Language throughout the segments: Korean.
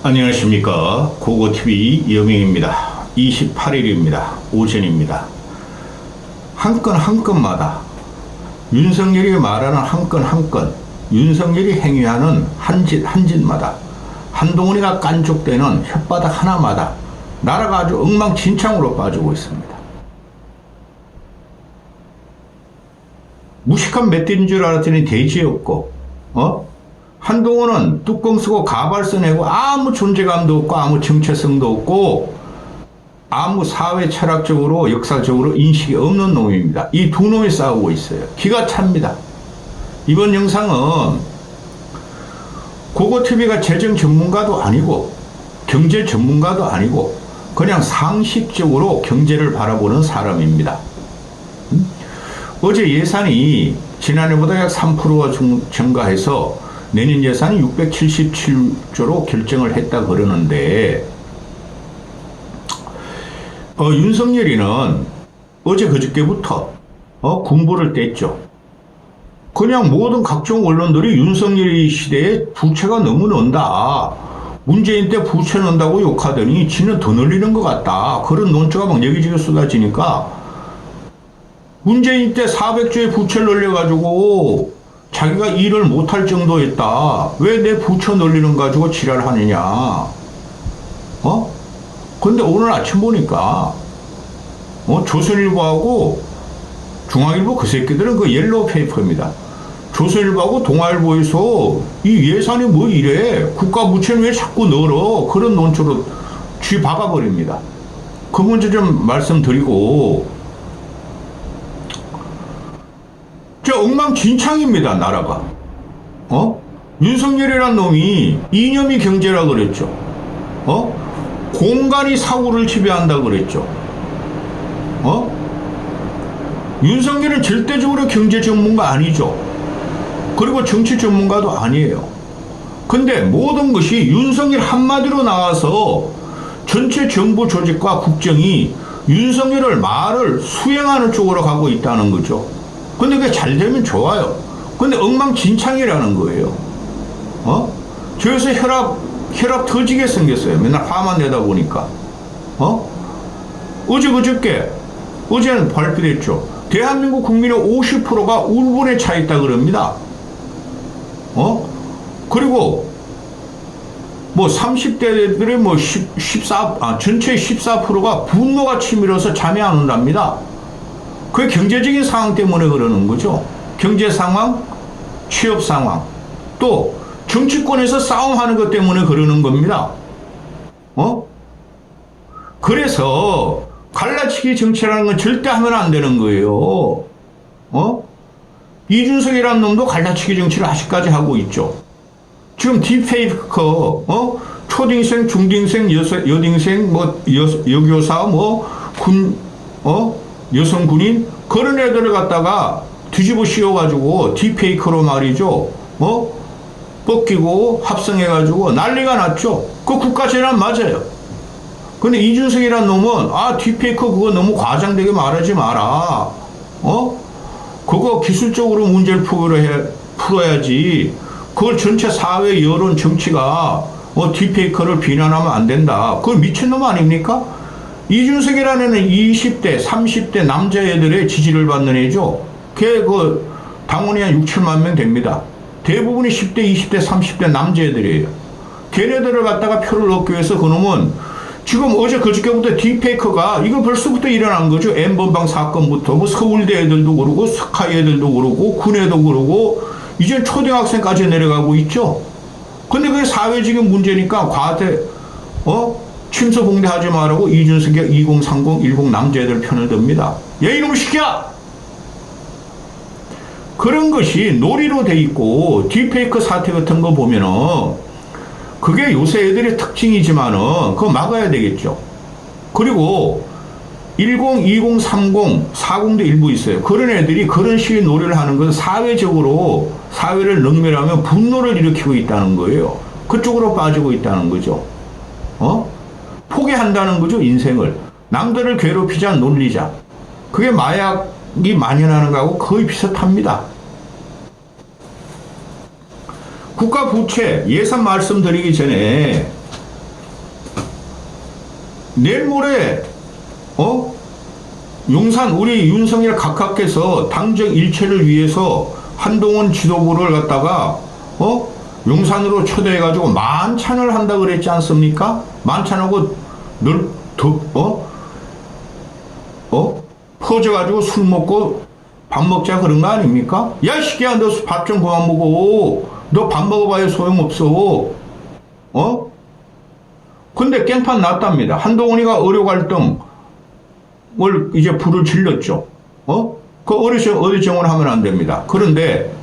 안녕하십니까. 고고TV 이영명입니다. 28일입니다. 오전입니다. 한 건 한 건마다 윤석열이 말하는 한 건 한 건, 윤석열이 행위하는 한 짓 한 짓마다 한동훈이가 깐족대는 혓바닥 하나마다 나라가 아주 엉망진창으로 빠지고 있습니다. 무식한 멧돼지인 줄 알았더니 돼지였고, 한동훈은 뚜껑 쓰고 가발 써내고 아무 존재감도 없고 아무 정체성도 없고 아무 사회 철학적으로 역사적으로 인식이 없는 놈입니다. 이 두 놈이 싸우고 있어요. 기가 찹니다. 이번 영상은 고고TV가 재정 전문가도 아니고 경제 전문가도 아니고 그냥 상식적으로 경제를 바라보는 사람입니다. 어제 예산이 지난해보다 약 3% 증가해서 내년 예산이 677조로 결정을 했다 그러는데, 윤석열이는 어제 그저께부터 군부를 뗐죠. 그냥 모든 각종 언론들이 윤석열이 시대에 부채가 너무 는다, 문재인 때 부채 는다고 욕하더니 지는 더 늘리는 것 같다, 그런 논조가 막 여기저기 쏟아지니까 문재인 때 400조의 부채를 늘려가지고 자기가 일을 못할 정도였다, 왜 내 부채 늘리는 거 가지고 지랄하느냐. 근데 오늘 아침 보니까 조선일보하고 중앙일보 그 새끼들은 그 옐로우 페이퍼입니다. 조선일보하고 동아일보에서 이 예산이 뭐 이래, 국가 부채는 왜 자꾸 늘어, 그런 논조로 쥐 박아버립니다. 그 문제 좀 말씀드리고, 엉망진창입니다, 나라가. 윤석열이란 놈이 이념이 경제라 그랬죠. 공간이 사고를 지배한다 그랬죠. 윤석열은 절대적으로 경제 전문가 아니죠. 그리고 정치 전문가도 아니에요. 근데 모든 것이 윤석열 한마디로 나와서 전체 정부 조직과 국정이 윤석열을 말을 수행하는 쪽으로 가고 있다는 거죠. 근데 그게 잘 되면 좋아요. 근데 엉망진창이라는 거예요. 저기서 혈압 터지게 생겼어요. 맨날 화만 내다 보니까. 어제는 발표됐죠. 대한민국 국민의 50%가 울분에 차 있다 그럽니다. 그리고 뭐 30대들의 뭐 전체의 14%가 분노가 치밀어서 잠이 안 온답니다. 그게 경제적인 상황 때문에 그러는 거죠. 경제 상황, 취업 상황, 또 정치권에서 싸움하는 것 때문에 그러는 겁니다. 그래서 갈라치기 정치라는 건 절대 하면 안 되는 거예요. 이준석이라는 놈도 갈라치기 정치를 아직까지 하고 있죠. 지금 딥페이크, 초딩생, 중딩생, 여딩생, 여교사, 여성 군인, 그런 애들을 갖다가 뒤집어 씌워가지고 딥페이크로 말이죠. 벗기고 합성해가지고 난리가 났죠. 그 국가재난 맞아요. 근데 이준석이란 놈은 딥페이크 그거 너무 과장되게 말하지 마라. 그거 기술적으로 문제를 풀어야지. 그걸 전체 사회 여론 정치가 딥페이크를 비난하면 안 된다. 그걸 미친놈 아닙니까? 이준석이라는 애는 20대, 30대 남자애들의 지지를 받는 애죠. 걔 당원이 한 6, 7만 명 됩니다. 대부분이 10대, 20대, 30대 남자애들이에요. 걔네들을 갖다가 표를 얻기 위해서 그놈은 지금 어제 그저께부터 딥페이크가 이거 벌써부터 일어난 거죠. N번방 사건부터 뭐 서울대 애들도 그러고 스카이 애들도 그러고 군애도 그러고 이제 초등학생까지 내려가고 있죠. 근데 그게 사회적인 문제니까 과대 침소봉대하지 말라고 이준석이 2030, 10 남자애들 편을 듭니다. 야 이놈의 새끼야! 그런 것이 놀이로 돼 있고 딥페이크 사태 같은 거 보면은 그게 요새 애들의 특징이지만은 그거 막아야 되겠죠. 그리고 10, 20, 30, 40도 일부 있어요. 그런 애들이 그런 식의 놀이를 하는 건 사회적으로 사회를 능멸하며 분노를 일으키고 있다는 거예요. 그쪽으로 빠지고 있다는 거죠. 포기한다는 거죠, 인생을. 남들을 괴롭히자, 놀리자. 그게 마약이 만연하는 거하고 거의 비슷합니다. 국가 부채 예산 말씀드리기 전에 내일 모레 용산 우리 윤석열 각하께서 당정 일체를 위해서 한동훈 지도부를 갖다가 용산으로 초대해가지고 만찬을 한다 그랬지 않습니까? 만찬하고 늘 퍼져가지고 술 먹고 밥 먹자 그런 거 아닙니까? 야, 시기야, 너 밥 좀 그만 먹어. 너 밥 먹어봐야 소용없어. 근데 깽판 났답니다. 한동훈이가 의료 갈등을 이제 불을 질렀죠. 그 어디 정을 하면 안 됩니다. 그런데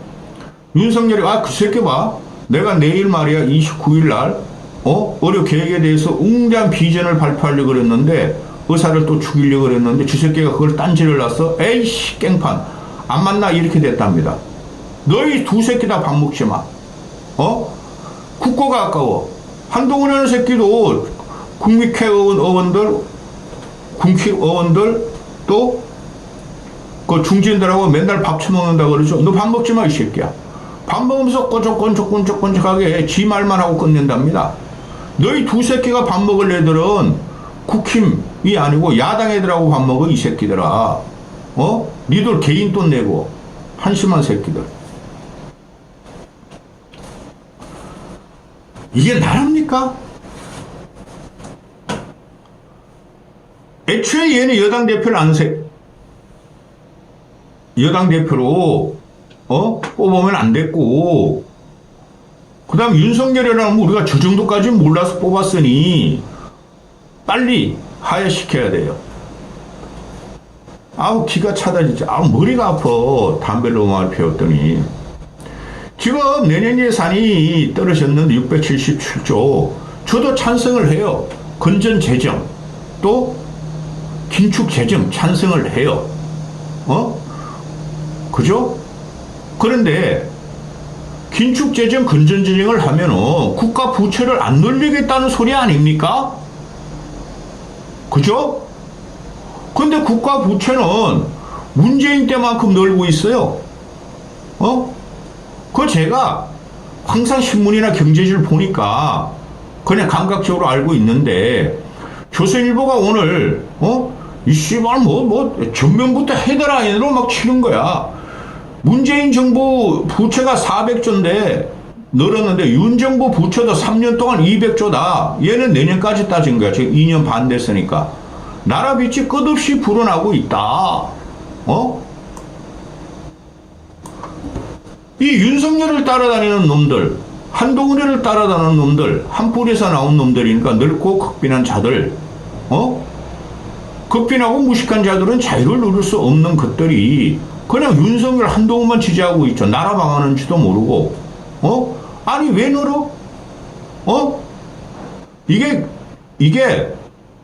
윤석열이 그 새끼 봐. 내가 내일 말이야 29일 날 의료 계획에 대해서 웅장한 비전을 발표하려고 그랬는데 의사를 또 죽이려고 그랬는데 주 새끼가 그걸 딴지를 놨어. 에이씨 깽판 안 만나 이렇게 됐답니다. 너희 두 새끼 다 밥 먹지 마. 국고가 아까워. 한동훈이라는 새끼도 국민회 의원들 또 그 중진들하고 맨날 밥 처먹는다 그러죠. 너 밥 먹지 마 이 새끼야. 밥 먹으면서 꼰적꼰적하게 지 말만 하고 끝낸답니다. 너희 두 새끼가 밥 먹을 애들은 국힘이 아니고 야당 애들하고 밥 먹어 이 새끼들아. 니들 개인 돈 내고 한심한 새끼들. 이게 나랍니까? 애초에 얘는 여당 대표를 여당 대표로 뽑으면 안 됐고, 그 다음 윤석열이라면 우리가 저 정도까지 몰라서 뽑았으니 빨리 하야시켜야 돼요. 아우 기가 차다 진짜. 아우 머리가 아파. 담배를 너무 많이 피웠더니. 지금 내년 예산이 떨어졌는데 677조. 저도 찬성을 해요. 건전 재정 또 긴축 재정 찬성을 해요. 그죠? 그런데 긴축 재정 건전 재정을 하면은 국가 부채를 안 늘리겠다는 소리 아닙니까? 그죠? 근데 국가 부채는 문재인 때만큼 늘고 있어요. 그 제가 항상 신문이나 경제지를 보니까 그냥 감각적으로 알고 있는데 조선일보가 오늘 이 씨발 전면부터 헤드라인으로 막 치는 거야. 문재인 정부 부채가 400조인데 늘었는데 윤 정부 부채도 3년 동안 200조다. 얘는 내년까지 따진 거야. 지금 2년 반 됐으니까. 나라 빚이 끝없이 불어나고 있다. 이 윤석열을 따라다니는 놈들, 한동훈이를 따라다니는 놈들, 한 뿔에서 나온 놈들이니까 늙고 극빈한 자들, 극빈하고 무식한 자들은 자유를 누릴 수 없는 것들이 그냥 윤석열 한동훈만 지지하고 있죠. 나라 망하는지도 모르고. 아니 왜 늘어? 이게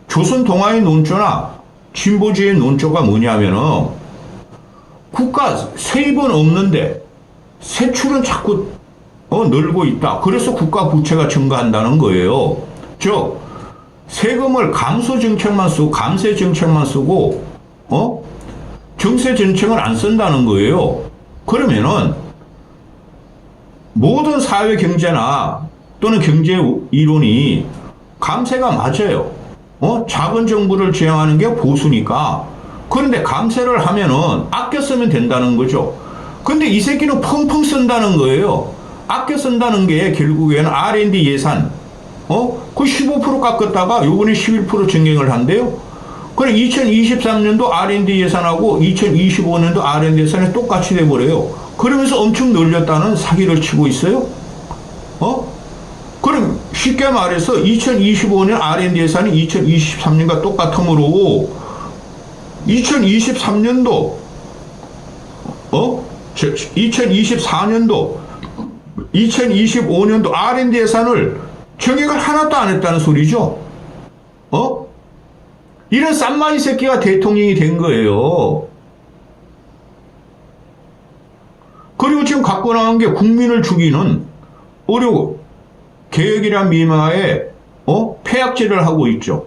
조선 동아의 논조나 진보주의 논조가 뭐냐면은 국가 세입은 없는데 세출은 자꾸 늘고 있다. 그래서 국가 부채가 증가한다는 거예요. 즉 세금을 감소 정책만 쓰고 감세 정책만 쓰고 정세 정책을 안 쓴다는 거예요. 그러면은 모든 사회 경제나 또는 경제 이론이 감세가 맞아요. 작은 정부를 지향하는 게 보수니까. 그런데 감세를 하면은 아껴 쓰면 된다는 거죠. 근데 이 새끼는 펑펑 쓴다는 거예요. 아껴 쓴다는 게 결국에는 R&D 예산, 그 15% 깎았다가 요번에 11% 증액을 한대요. 그래 2023년도 R&D 예산하고 2025년도 R&D 예산이 똑같이 돼버려요. 그러면서 엄청 늘렸다는 사기를 치고 있어요. 그럼 쉽게 말해서 2025년 R&D 예산이 2023년과 똑같으므로 2023년도 2024년도 2025년도 R&D 예산을 정액을 하나도 안 했다는 소리죠. 이런 쌈마이 새끼가 대통령이 된 거예요. 그리고 지금 갖고 나온 게 국민을 죽이는 의료 개혁이란 미마에 폐악질을 하고 있죠.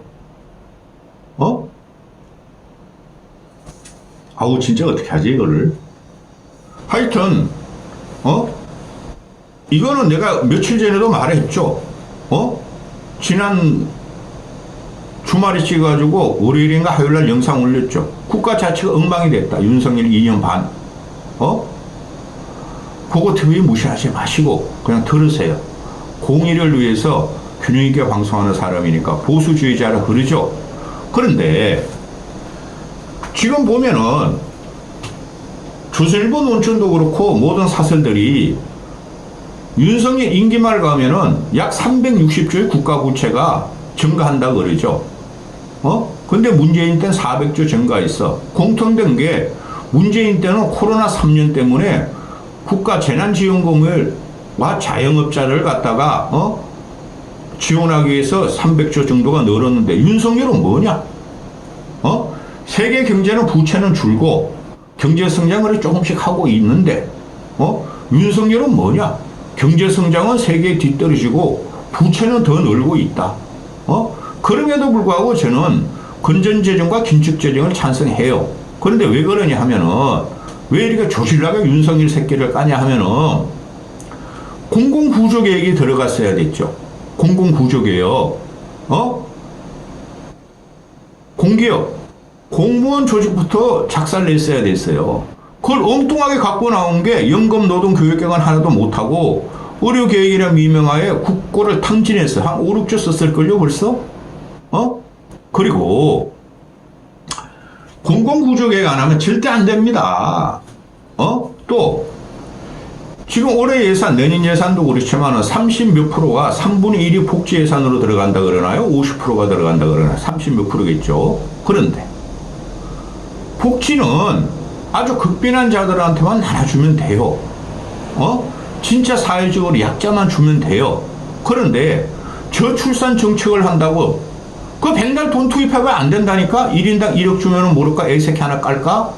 아우 진짜 어떻게 하지 이거를. 하여튼 이거는 내가 며칠 전에도 말했죠. 지난 주말에 찍어가지고 월요일인가 화요일날 영상 올렸죠. 국가 자체가 엉망이 됐다. 윤석열 2년 반. 그거 TV 무시하지 마시고 그냥 들으세요. 공의를 위해서 균형 있게 방송하는 사람이니까 보수주의자라 그러죠. 그런데 지금 보면은 조선일보 논천도 그렇고 모든 사설들이 윤석열 임기말 가면은 약 360조의 국가부채가 증가한다 그러죠. 근데 문재인 때는 400조 증가했어. 공통된 게 문재인 때는 코로나 3년 때문에 국가 재난지원금과 자영업자를 갖다가 지원하기 위해서 300조 정도가 늘었는데 윤석열은 뭐냐? 세계 경제는 부채는 줄고 경제 성장을 조금씩 하고 있는데 윤석열은 뭐냐? 경제 성장은 세계에 뒤떨어지고 부채는 더 늘고 있다. 그럼에도 불구하고 저는 건전재정과 긴축재정을 찬성해요. 그런데 왜 그러냐 하면은 왜 이렇게 조실하게 윤석열 새끼를 까냐 하면은 공공구조개혁이 들어갔어야 됐죠. 공공구조개혁. 공기업, 공무원 조직부터 작살냈어야 됐어요. 그걸 엉뚱하게 갖고 나온 게 연금, 노동, 교육개혁은 하나도 못하고 의료개혁이라는 미명하에 국고를 탕진했어. 한 5, 6조 썼을걸요 벌써? 그리고 공공구조개혁 안 하면 절대 안 됩니다. 또 지금 올해 예산, 내년 예산도 그렇지만 30몇 프로가 3분의 1이 복지 예산으로 들어간다 그러나요? 50%가 들어간다 그러나요? 30몇 프로겠죠. 그런데 복지는 아주 극빈한 자들한테만 나눠주면 돼요. 진짜 사회적으로 약자만 주면 돼요. 그런데 저출산 정책을 한다고 그 백날 돈 투입하면 안 된다니까? 1인당 1억 주면은 모를까? 애새끼 하나 깔까?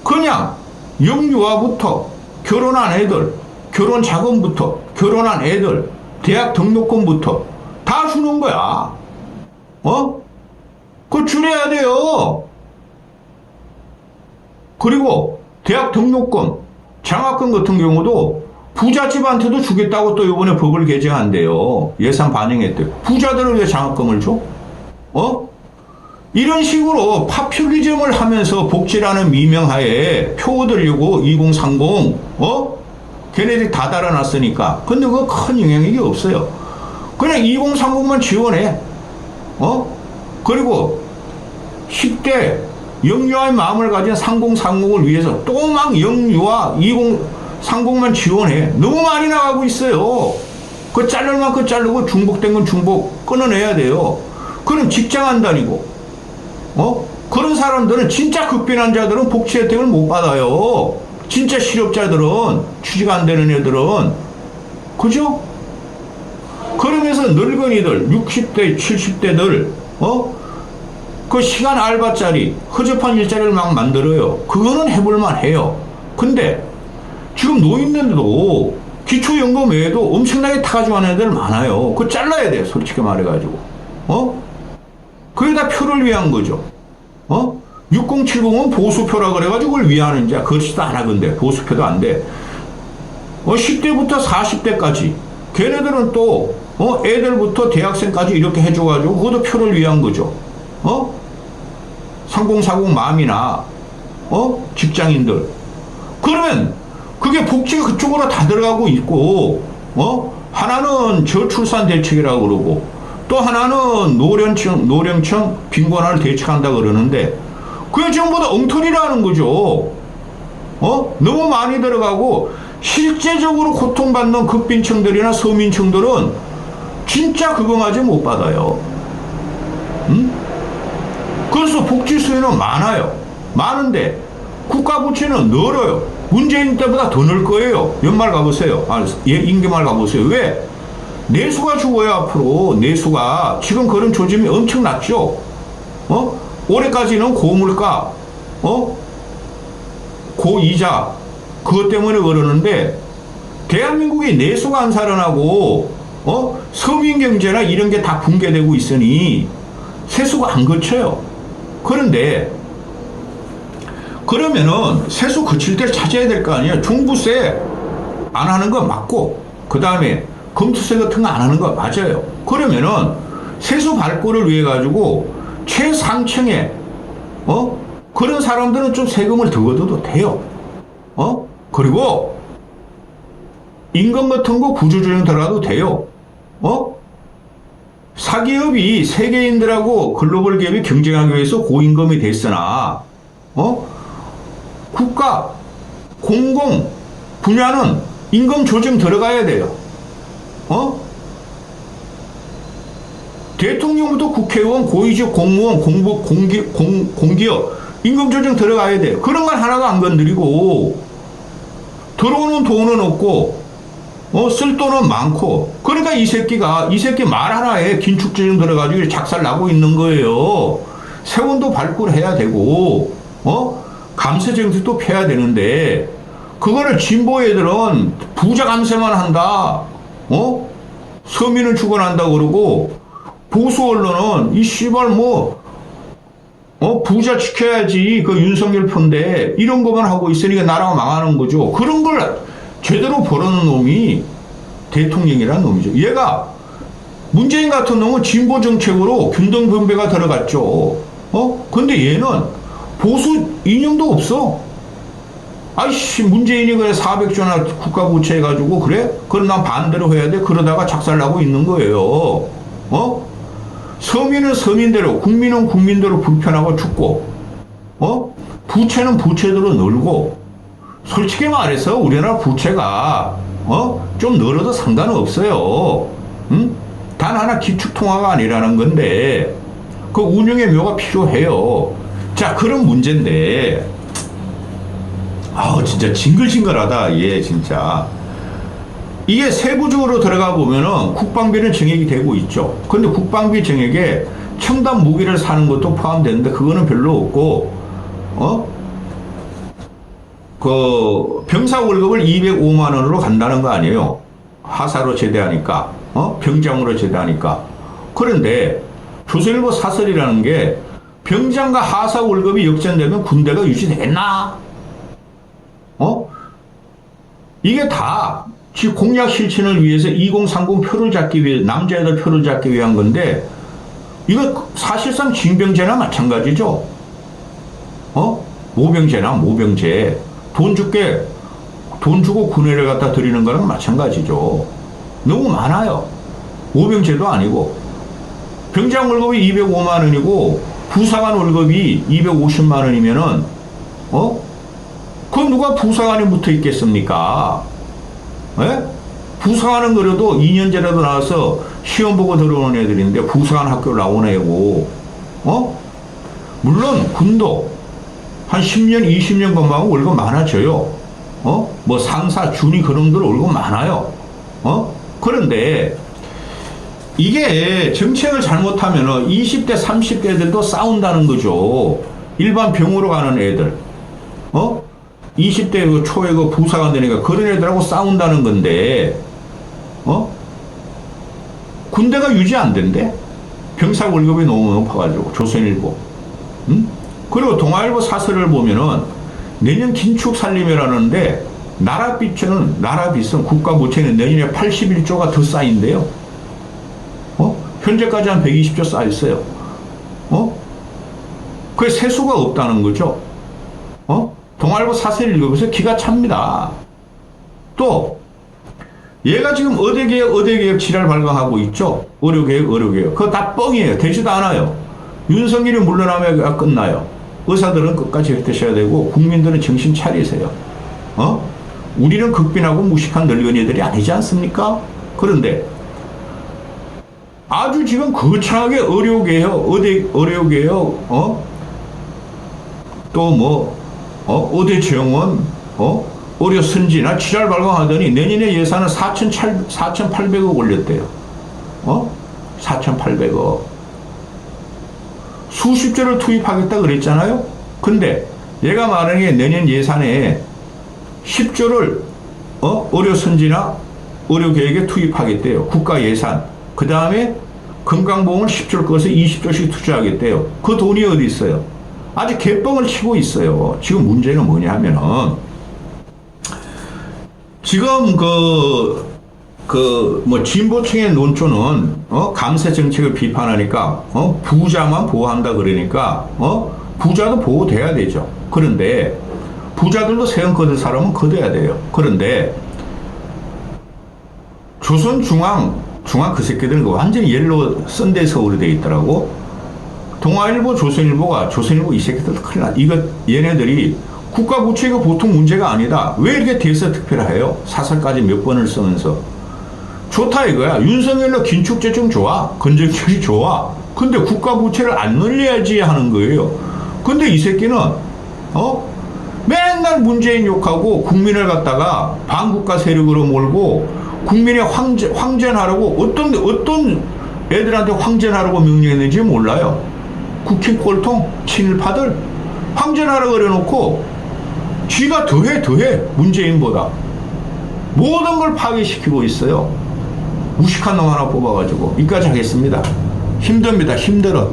그냥 영유아부터 결혼한 애들, 결혼 자금부터 결혼한 애들, 대학 등록금부터 다 주는 거야. 그거 줄여야 돼요. 그리고 대학 등록금, 장학금 같은 경우도 부잣집한테도 주겠다고 또 이번에 법을 개정한대요. 예산 반영했대요. 부자들은 왜 장학금을 줘? 이런 식으로 파퓰리즘을 하면서 복지라는 미명하에 표 얻으려고 2030, 걔네들이 다 달아놨으니까. 근데 그거 큰 영향력이 없어요. 그냥 2030만 지원해. 그리고 10대 영유아의 마음을 가진 3030을 위해서 또 막 영유아 2030만 지원해. 너무 많이 나가고 있어요. 그 자를 만큼 자르고 중복된 건 중복 끊어내야 돼요. 그럼 직장 안 다니고, 그런 사람들은 진짜 극빈한 자들은 복지 혜택을 못 받아요. 진짜 실업자들은, 취직 안 되는 애들은. 그죠? 그러면서 늙은이들, 60대, 70대들, 그 시간 알바짜리, 허접한 일자리를 막 만들어요. 그거는 해볼만 해요. 근데 지금 노인들도 기초연금 외에도 엄청나게 타가지고 하는 애들 많아요. 그거 잘라야 돼요. 솔직히 말해가지고. 그게 다 표를 위한 거죠. 6070은 보수표라 그래가지고 그걸 위하는지 그렇지도 않아. 근데 보수표도 안 돼. 10대부터 40대까지 걔네들은 또 애들부터 대학생까지 이렇게 해줘가지고 그것도 표를 위한 거죠. 3040 맘이나 직장인들. 그러면 그게 복지가 그쪽으로 다 들어가고 있고 하나는 저출산 대책이라고 그러고 또 하나는 노령층 빈곤화를 대책한다 그러는데 그게 전부 다 엉터리라는 거죠. 너무 많이 들어가고 실제적으로 고통받는 극빈층들이나 서민층들은 진짜 그거마저 못 받아요. 그래서 복지 수요는 많아요. 많은데 국가 부채는 늘어요. 문재인 때보다 더 늘 거예요. 연말 가보세요. 임기말 가보세요. 왜? 내수가 죽어요. 앞으로 내수가 지금 그런 조짐이 엄청났죠. 올해까지는 고물가, 고이자 그것 때문에 그러는데 대한민국이 내수가 안 살아나고 서민 경제나 이런 게 다 붕괴되고 있으니 세수가 안 거쳐요. 그런데 그러면은 세수 거칠 때를 찾아야 될 거 아니에요. 종부세 안 하는 거 맞고 그 다음에 검투세 같은 거 안 하는 거 맞아요. 그러면은 세수 발굴을 위해 가지고 최상층에 그런 사람들은 좀 세금을 더 걷어도 돼요. 그리고 임금 같은 거 구조조정 들어가도 돼요. 사기업이 세계인들하고 글로벌 기업이 경쟁하기 위해서 고임금이 됐으나 국가 공공 분야는 임금 조정 들어가야 돼요. 대통령부터 국회의원, 고위직 공무원, 공기업 임금 조정 들어가야 돼요. 그런 건 하나도 안 건드리고 들어오는 돈은 없고 쓸 돈은 많고, 그러니까 이 새끼 말 하나에 긴축조정 들어가지고 작살 나고 있는 거예요. 세원도 발굴해야 되고 감세 정책도 펴야 되는데 그거를 진보 애들은 부자 감세만 한다. 서민은 죽어난다 그러고, 보수 언론은 이 씨발 부자 지켜야지 그 윤석열 편데 이런 것만 하고 있으니까 나라가 망하는 거죠. 그런 걸 제대로 벌어놓은 놈이 대통령이라는 놈이죠. 얘가 문재인 같은 놈은 진보 정책으로 균등분배가 들어갔죠. 근데 얘는 보수 이념도 없어. 아이씨, 문재인이 그래 400조나 국가 부채해가지고 그래? 그럼 난 반대로 해야 돼? 그러다가 작살나고 있는 거예요. 서민은 서민대로, 국민은 국민대로 불편하고 죽고, 부채는 부채대로 늘고, 솔직히 말해서 우리나라 부채가, 좀 늘어도 상관은 없어요. 응? 단 하나 기축통화가 아니라는 건데, 그 운영의 묘가 필요해요. 자, 그런 문제인데, 진짜 징글징글하다, 얘, 진짜. 이게 세부적으로 들어가 보면은 국방비는 정액이 되고 있죠. 근데 국방비 정액에 첨단 무기를 사는 것도 포함되는데 그거는 별로 없고, 그 병사 월급을 205만 원으로 간다는 거 아니에요. 하사로 제대하니까, 병장으로 제대하니까. 그런데 조선일보 사설이라는 게 병장과 하사 월급이 역전되면 군대가 유지되겠나? 이게 다 공약 실천을 위해서 2030 표를 잡기 위해, 남자애들 표를 잡기 위한 건데, 이거 사실상 징병제나 마찬가지죠. 모병제. 돈 주고 군회를 갖다 드리는 거랑 마찬가지죠. 너무 많아요. 모병제도 아니고. 병장 월급이 205만 원이고, 부사관 월급이 250만 원이면은, 그럼 누가 부사관이 붙어 있겠습니까? 예? 부사관은 그래도 2년제라도 나와서 시험 보고 들어오는 애들인데 부사관 학교 나오는 애고, 물론 군도 한 10년, 20년 건마고 월급 많아져요. 뭐 상사, 준이 그런 들 월급 많아요. 그런데 이게 정책을 잘못하면은 20대, 30대 애들도 싸운다는 거죠. 일반 병으로 가는 애들. 20대 그 초에 그 부사관 되니까 그런 애들하고 싸운다는 건데, 군대가 유지 안 된대. 병사 월급이 너무 높아가지고, 조선일보. 그리고 동아일보 사설을 보면은 내년 긴축 살림이라는데, 나라빚은 국가 부채는 내년에 81조가 더 쌓인대요. 현재까지 한 120조 쌓였어요. 그게 세수가 없다는 거죠. 동아일보 사설을 읽으면서 기가 찹니다. 또 얘가 지금 의대개혁 지랄 발광하고 있죠. 의료개혁. 그거 다 뻥이에요. 되지도 않아요. 윤석열이 물러나면 끝나요. 의사들은 끝까지 획득하셔야 되고 국민들은 정신 차리세요. 우리는 극빈하고 무식한 늙은이들이 아니지 않습니까? 그런데 아주 지금 거창하게 의료개혁, 또 의대 정원, 의료 선진화 지랄 발광하더니 내년에 예산은 4,800억 올렸대요. 4,800억. 수십조를 투입하겠다 그랬잖아요. 근데 얘가 말하는 게 내년 예산에 10조를 의료 선진화, 의료 계획에 투입하겠대요. 국가 예산. 그 다음에 건강보험을 10조를 꺼서 20조씩 투자하겠대요. 그 돈이 어디 있어요? 아주 개뻥을 치고 있어요. 지금 문제는 뭐냐 하면은, 지금 뭐 진보층의 논조는 감세 정책을 비판하니까 부자만 보호한다 그러니까 부자도 보호돼야 되죠. 그런데 부자들도 세금 거둘 사람은 거둬야 돼요. 그런데 조선중앙 그 새끼들은 완전히 옐로우 썬데이 서울이 돼 있더라고. 동아일보, 조선일보 이 새끼들 큰일 나. 얘네들이 국가 부채가 보통 문제가 아니다. 왜 이렇게 대서특필을 해요? 사설까지 몇 번을 쓰면서. 좋다 이거야. 윤석열로 긴축재정 좋아. 건전처리 좋아. 근데 국가 부채를 안 늘려야지 하는 거예요. 근데 이 새끼는 맨날 문재인 욕하고 국민을 갖다가 반국가 세력으로 몰고 국민의 황전하라고 어떤 애들한테 황전하라고 명령했는지 몰라요. 국힘 꼴통 친일파들 황전하라고 그래놓고 쥐가 더해 문재인보다 모든 걸 파괴시키고 있어요. 무식한 놈 하나 뽑아가지고. 여기까지 하겠습니다. 힘듭니다. 힘들어.